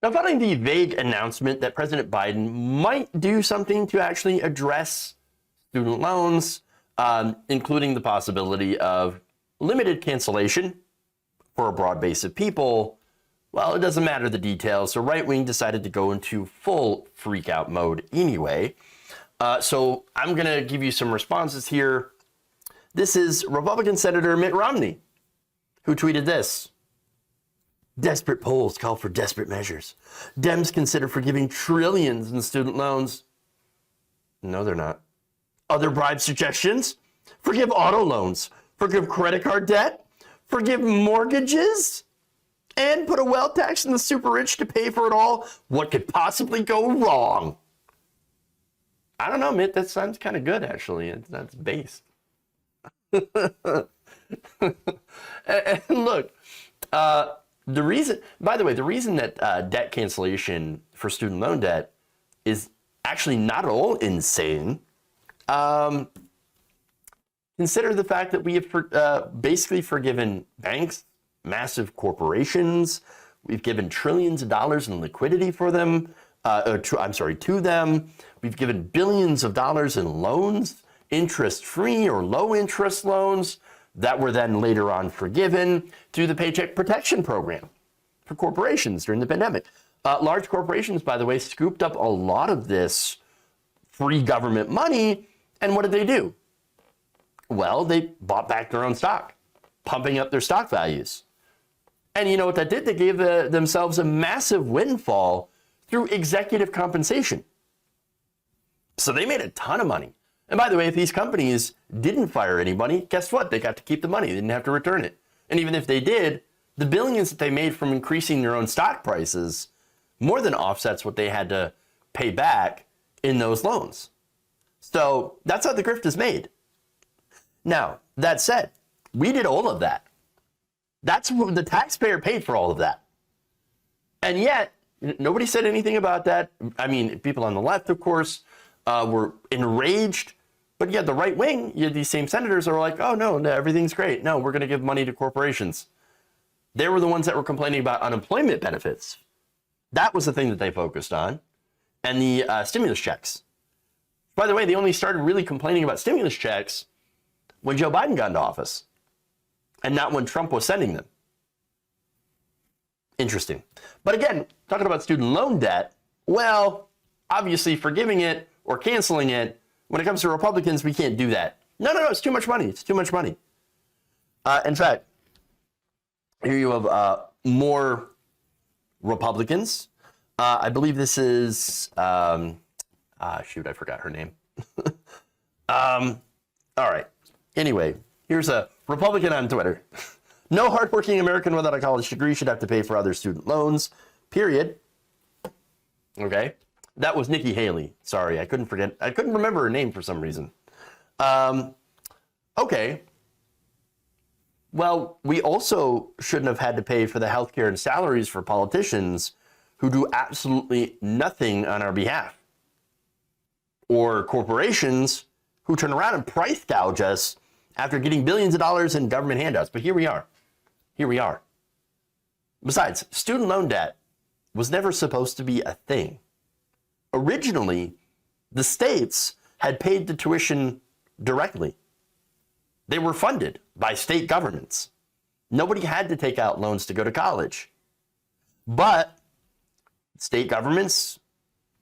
Now, following the vague announcement that President Biden might do something to actually address student loans, including the possibility of limited cancellation for a broad base of people, well, it doesn't matter the details. So right wing decided to go into full freak out mode anyway. So I'm going to give you some responses here. This is Republican Senator Mitt Romney, who tweeted this. Desperate polls call for desperate measures. Dems consider forgiving trillions in student loans. No, they're not. Other bribe suggestions? Forgive auto loans. Forgive credit card debt. Forgive mortgages. And put a wealth tax on the super rich to pay for it all. What could possibly go wrong? I don't know, Mitt. That sounds kind of good, actually. That's based. And look, the reason that debt cancellation for student loan debt is actually not at all insane. Consider the fact that we have basically forgiven banks, massive corporations. We've given trillions of dollars in liquidity for them. To them. We've given billions of dollars in loans, interest-free or low-interest loans that were then later on forgiven through the Paycheck Protection Program for corporations during the pandemic. Large corporations, by the way, scooped up a lot of this free government money, and what did they do? Well, they bought back their own stock, pumping up their stock values. And you know what that did? They gave themselves a massive windfall through executive compensation. So they made a ton of money. And by the way, if these companies didn't fire anybody, guess what? They got to keep the money. They didn't have to return it. And even if they did, the billions that they made from increasing their own stock prices more than offsets what they had to pay back in those loans. So that's how the grift is made. Now, that said, we did all of that. That's what the taxpayer paid for all of that. And yet, nobody said anything about that. I mean, people on the left, of course, were enraged. But yet the right wing, these same senators are like, oh, no, everything's great. No, we're going to give money to corporations. They were the ones that were complaining about unemployment benefits. That was the thing that they focused on. And the stimulus checks. By the way, they only started really complaining about stimulus checks when Joe Biden got into office and not when Trump was sending them. Interesting. But again, talking about student loan debt, well, obviously forgiving it or canceling it, when it comes to Republicans, we can't do that. No, it's too much money. It's too much money. In fact, here you have more Republicans. I believe this is, shoot, I forgot her name. All right. Anyway, here's a Republican on Twitter. No hardworking American without a college degree should have to pay for other student loans, period. Okay. That was Nikki Haley. Sorry, I couldn't remember her name for some reason. Okay. Well, we also shouldn't have had to pay for the healthcare and salaries for politicians who do absolutely nothing on our behalf. Or corporations who turn around and price gouge us after getting billions of dollars in government handouts. But here we are. Here we are. Besides, student loan debt was never supposed to be a thing. Originally, the states had paid the tuition directly. They were funded by state governments. Nobody had to take out loans to go to college. But state governments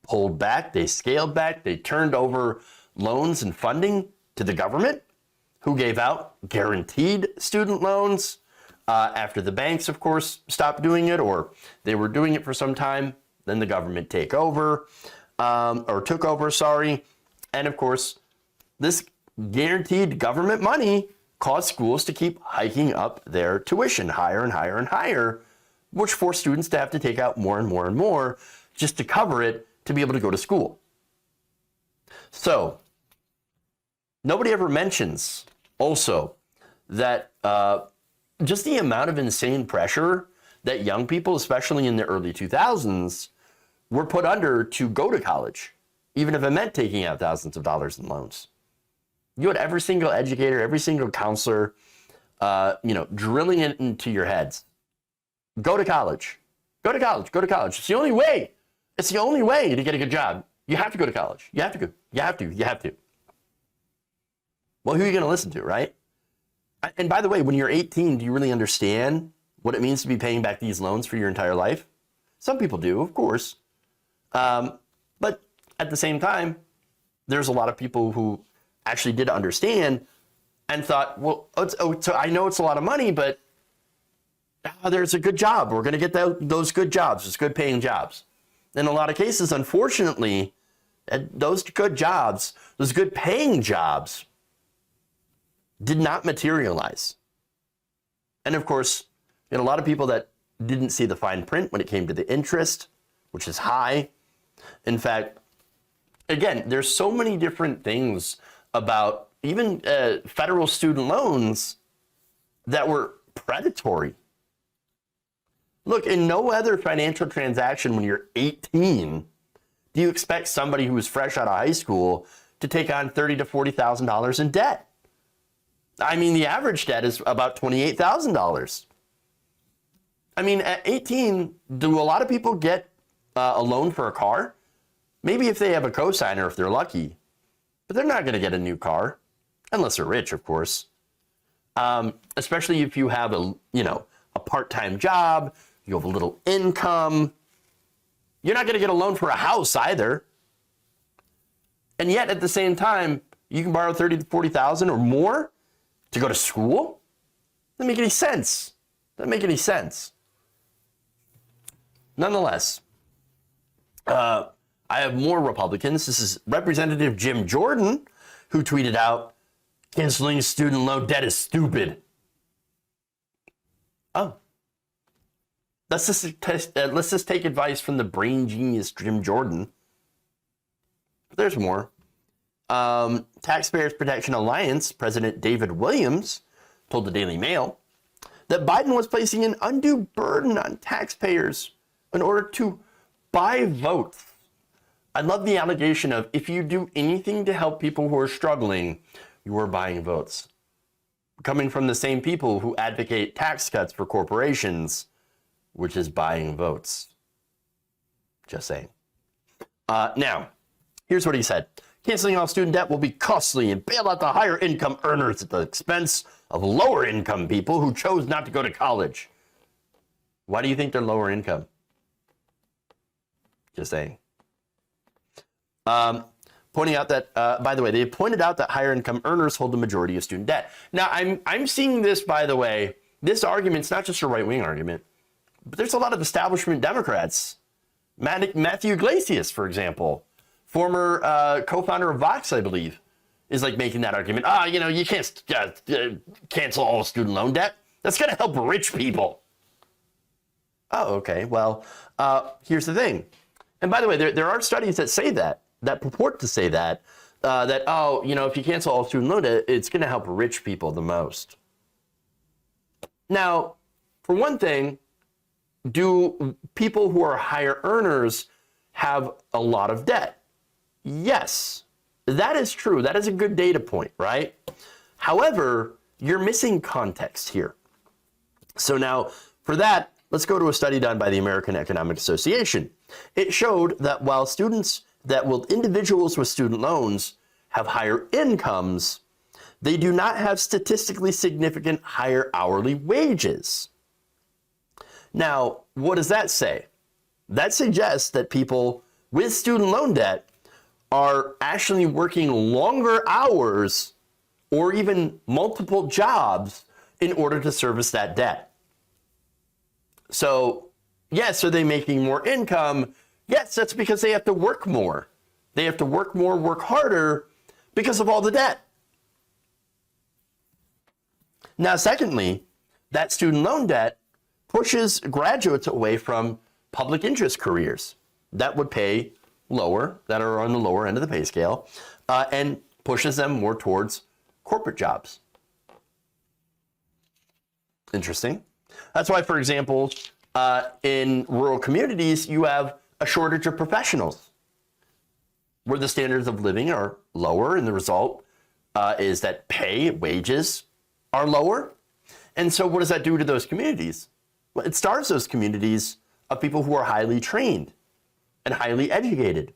pulled back, they scaled back, they turned over loans and funding to the government, who gave out guaranteed student loans after the banks, of course, stopped doing it, or they were doing it for some time. Then the government took over. And of course, this guaranteed government money caused schools to keep hiking up their tuition higher and higher and higher, which forced students to have to take out more and more and more just to cover it to be able to go to school. So nobody ever mentions also that just the amount of insane pressure that young people, especially in the early 2000s, were put under to go to college, even if it meant taking out thousands of dollars in loans. You had every single educator, every single counselor, drilling it into your heads. Go to college. Go to college. Go to college. It's the only way. It's the only way to get a good job. You have to go to college. You have to go. You have to. You have to. Well, who are you going to listen to, right? And by the way, when you're 18, do you really understand what it means to be paying back these loans for your entire life? Some people do, of course. But at the same time, there's a lot of people who actually did understand and thought, well, so I know it's a lot of money, but there's a good job. We're going to get those good jobs, those good paying jobs. In a lot of cases, unfortunately, those good jobs, those good paying jobs did not materialize. And of course, you had a lot of people that didn't see the fine print when it came to the interest, which is high. In fact, again, there's so many different things about even federal student loans that were predatory. Look, in no other financial transaction when you're 18, do you expect somebody who is fresh out of high school to take on $30,000 to $40,000 in debt? I mean, the average debt is about $28,000. I mean, at 18, do a lot of people get a loan for a car? Maybe if they have a cosigner, if they're lucky, but they're not going to get a new car unless they're rich, of course. Especially if you have a part-time job, you have a little income. You're not going to get a loan for a house either. And yet at the same time, you can borrow $30,000 to $40,000 or more to go to school? Doesn't make any sense. Doesn't make any sense. Nonetheless, I have more Republicans. This is Representative Jim Jordan, who tweeted out, "Canceling student loan debt is stupid." Oh. Let's just take advice from the brain genius Jim Jordan. There's more. Taxpayers Protection Alliance President David Williams told the Daily Mail that Biden was placing an undue burden on taxpayers in order to buy votes. I love the allegation of, if you do anything to help people who are struggling, you are buying votes. Coming from the same people who advocate tax cuts for corporations, which is buying votes. Just saying. Now, here's what he said. Canceling all student debt will be costly and bail out the higher income earners at the expense of lower income people who chose not to go to college. Why do you think they're lower income? Just saying. Pointing out that, by the way, they pointed out that higher income earners hold the majority of student debt. Now, I'm seeing this, by the way, this argument's not just a right-wing argument, but there's a lot of establishment Democrats. Matthew Iglesias, for example, former co-founder of Vox, I believe, is like making that argument. You can't cancel all student loan debt. That's going to help rich people. Oh, okay. Well, here's the thing. And by the way, there are studies that say that purport to say that if you cancel all student loan debt, it's going to help rich people the most. Now, for one thing, do people who are higher earners have a lot of debt? Yes, that is true. That is a good data point, right? However, you're missing context here. So now, for that, let's go to a study done by the American Economic Association. It showed that while individuals with student loans have higher incomes, they do not have statistically significant higher hourly wages. Now, what does that say? That suggests that people with student loan debt are actually working longer hours or even multiple jobs in order to service that debt. So, yes, are they making more income? Yes, that's because they have to work more. They have to work more, work harder because of all the debt. Now, secondly, that student loan debt pushes graduates away from public interest careers that would pay lower, that are on the lower end of the pay scale, and pushes them more towards corporate jobs. Interesting. That's why, for example, in rural communities, you have a shortage of professionals where the standards of living are lower, and the result is that wages are lower. And so what does that do to those communities? Well, it starves those communities of people who are highly trained and highly educated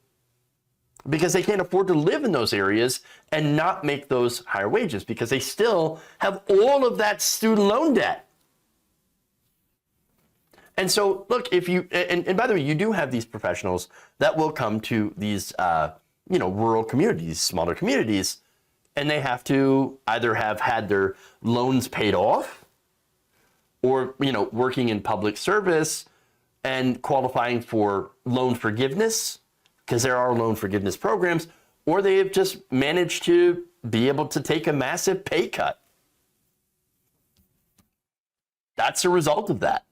because they can't afford to live in those areas and not make those higher wages because they still have all of that student loan debt. And so, look, if you, and by the way, you do have these professionals that will come to these, rural communities, smaller communities, and they have to either have had their loans paid off or, working in public service and qualifying for loan forgiveness, because there are loan forgiveness programs, or they have just managed to be able to take a massive pay cut. That's the result of that.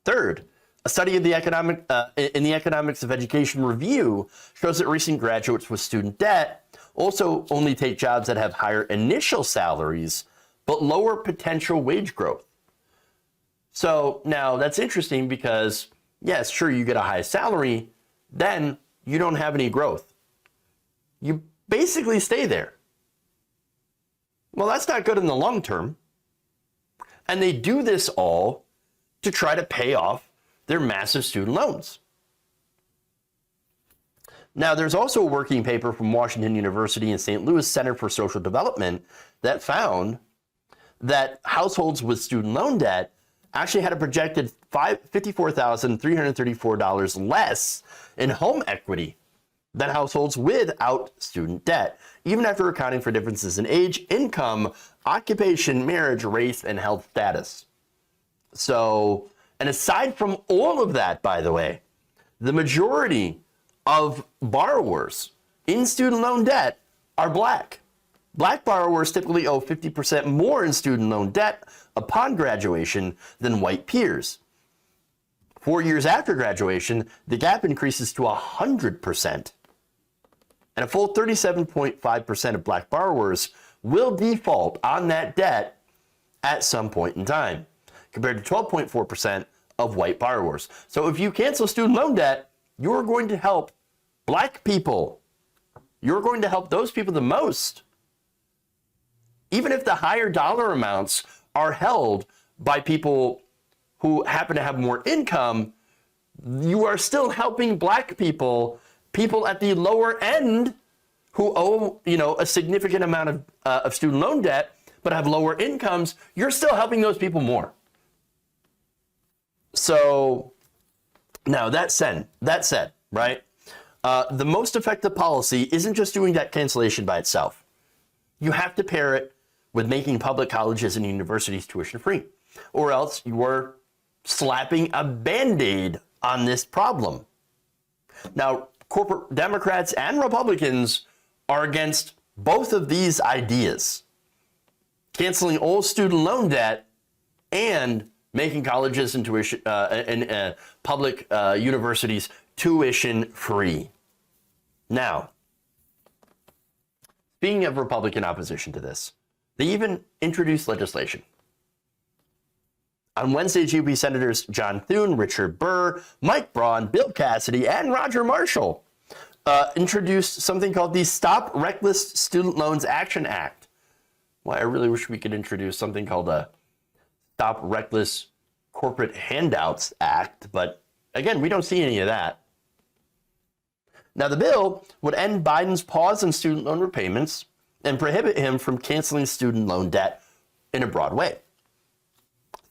Third, a study of the in the Economics of Education Review shows that recent graduates with student debt also only take jobs that have higher initial salaries, but lower potential wage growth. So now that's interesting because, yes, sure, you get a high salary, then you don't have any growth. You basically stay there. Well, that's not good in the long term. And they do this all to try to pay off their massive student loans. Now, there's also a working paper from Washington University and St. Louis Center for Social Development that found that households with student loan debt actually had a projected $54,334 less in home equity than households without student debt, even after accounting for differences in age, income, occupation, marriage, race, and health status. So, and aside from all of that, by the way, the majority of borrowers in student loan debt are Black. Black borrowers typically owe 50% more in student loan debt upon graduation than white peers. 4 years after graduation, the gap increases to 100%. And a full 37.5% of Black borrowers will default on that debt at some point in time, compared to 12.4% of white borrowers. So if you cancel student loan debt, you're going to help Black people. You're going to help those people the most. Even if the higher dollar amounts are held by people who happen to have more income, you are still helping Black people, people at the lower end who owe, a significant amount of student loan debt, but have lower incomes. You're still helping those people more. So now that said, right? The most effective policy isn't just doing debt cancellation by itself. You have to pair it with making public colleges and universities tuition free, or else you are slapping a Band-Aid on this problem. Now, corporate Democrats and Republicans are against both of these ideas, canceling all student loan debt and making colleges and tuition and public universities tuition free. Now, speaking of Republican opposition to this, they even introduced legislation. On Wednesday, GOP Senators John Thune, Richard Burr, Mike Braun, Bill Cassidy, and Roger Marshall introduced something called the Stop Reckless Student Loans Action Act. Well, I really wish we could introduce something called a Stop Reckless Corporate Handouts Act, but again, we don't see any of that. Now, the bill would end Biden's pause on student loan repayments and prohibit him from canceling student loan debt in a broad way.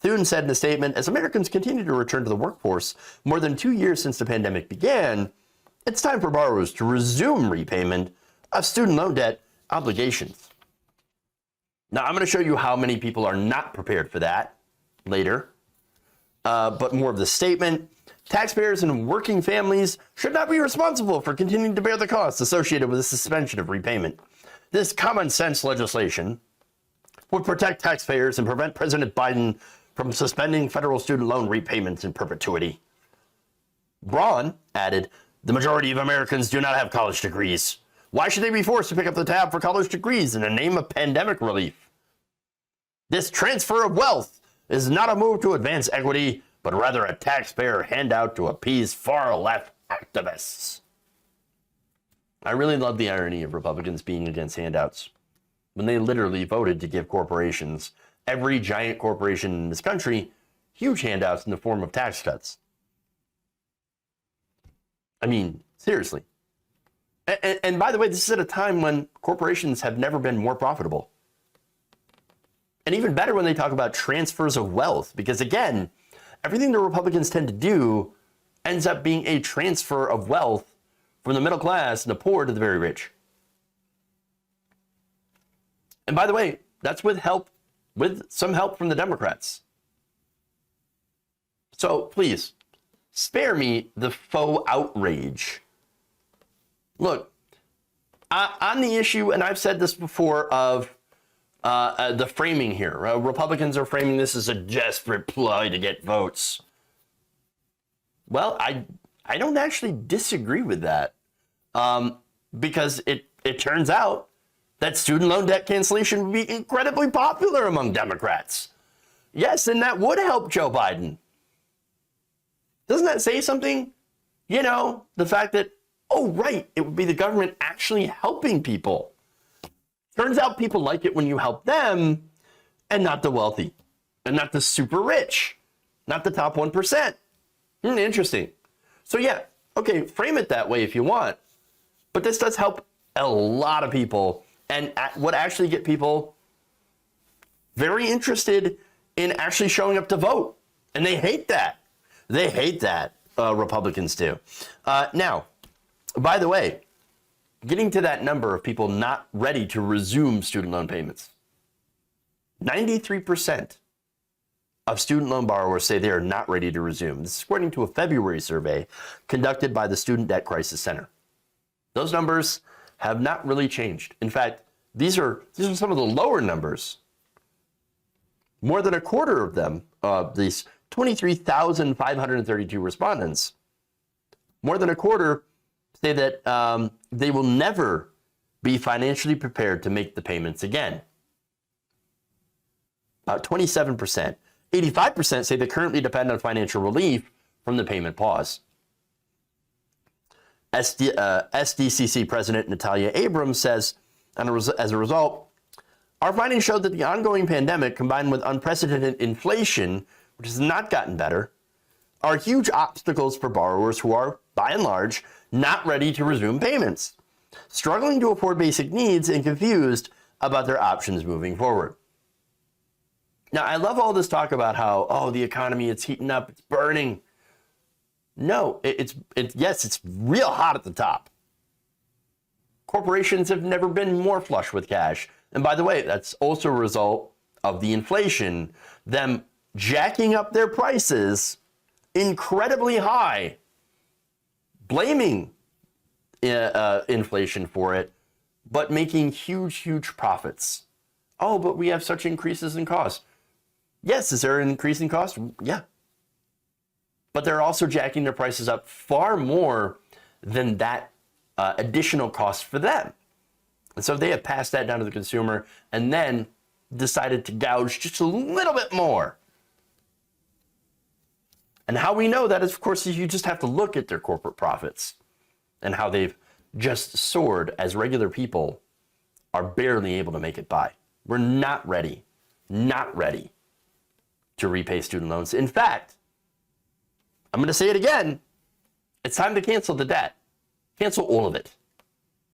Thune said in a statement, as Americans continue to return to the workforce more than 2 years since the pandemic began, it's time for borrowers to resume repayment of student loan debt obligations. Now, I'm going to show you how many people are not prepared for that later, but more of the statement. Taxpayers and working families should not be responsible for continuing to bear the costs associated with the suspension of repayment. This common sense legislation would protect taxpayers and prevent President Biden from suspending federal student loan repayments in perpetuity. Braun added, the majority of Americans do not have college degrees. Why should they be forced to pick up the tab for college degrees in the name of pandemic relief? This transfer of wealth is not a move to advance equity, but rather a taxpayer handout to appease far-left activists. I really love the irony of Republicans being against handouts when they literally voted to give corporations, every giant corporation in this country, huge handouts in the form of tax cuts. I mean, seriously. And by the way, this is at a time when corporations have never been more profitable. And even better when they talk about transfers of wealth, because again, everything the Republicans tend to do ends up being a transfer of wealth from the middle class and the poor to the very rich. And by the way, that's with some help from the Democrats. So please, spare me the faux outrage. Look, on the issue, and I've said this before, of the framing here. Republicans are framing this as a desperate ploy to get votes. Well, I don't actually disagree with that, because it turns out that student loan debt cancellation would be incredibly popular among Democrats. Yes, and that would help Joe Biden. Doesn't that say something? You know, the fact that, oh, right, it would be the government actually helping people. Turns out people like it when you help them and not the wealthy and not the super rich, not the top 1%. Interesting. So yeah, okay, frame it that way if you want. But this does help a lot of people and would actually get people very interested in actually showing up to vote. And they hate that. They hate that, Republicans do. Now, by the way, getting to that number of people not ready to resume student loan payments, 93% of student loan borrowers say they are not ready to resume. This is according to a February survey conducted by the Student Debt Crisis Center. Those numbers have not really changed. In fact, these are some of the lower numbers. More than a quarter of them, these 23,532 respondents, more than a quarter say that they will never be financially prepared to make the payments again. About 27%. 85% say they currently depend on financial relief from the payment pause. SDCC President Natalia Abrams says, as a result, our findings showed that the ongoing pandemic, combined with unprecedented inflation, which has not gotten better, are huge obstacles for borrowers who are, by and large, not ready to resume payments, struggling to afford basic needs, and confused about their options moving forward. Now, I love all this talk about how, oh, the economy, it's heating up, it's burning. No, yes, it's real hot at the top. Corporations have never been more flush with cash. And by the way, that's also a result of the inflation, them jacking up their prices incredibly high, blaming inflation for it, but making huge, huge profits. Oh, but we have such increases in cost. Yes, is there an increase in cost? Yeah. But they're also jacking their prices up far more than that additional cost for them. And so they have passed that down to the consumer and then decided to gouge just a little bit more. And how we know that is, of course, is you just have to look at their corporate profits and how they've just soared as regular people are barely able to make it by. We're not ready to repay student loans. In fact, I'm going to say it again. It's time to cancel the debt. Cancel all of it.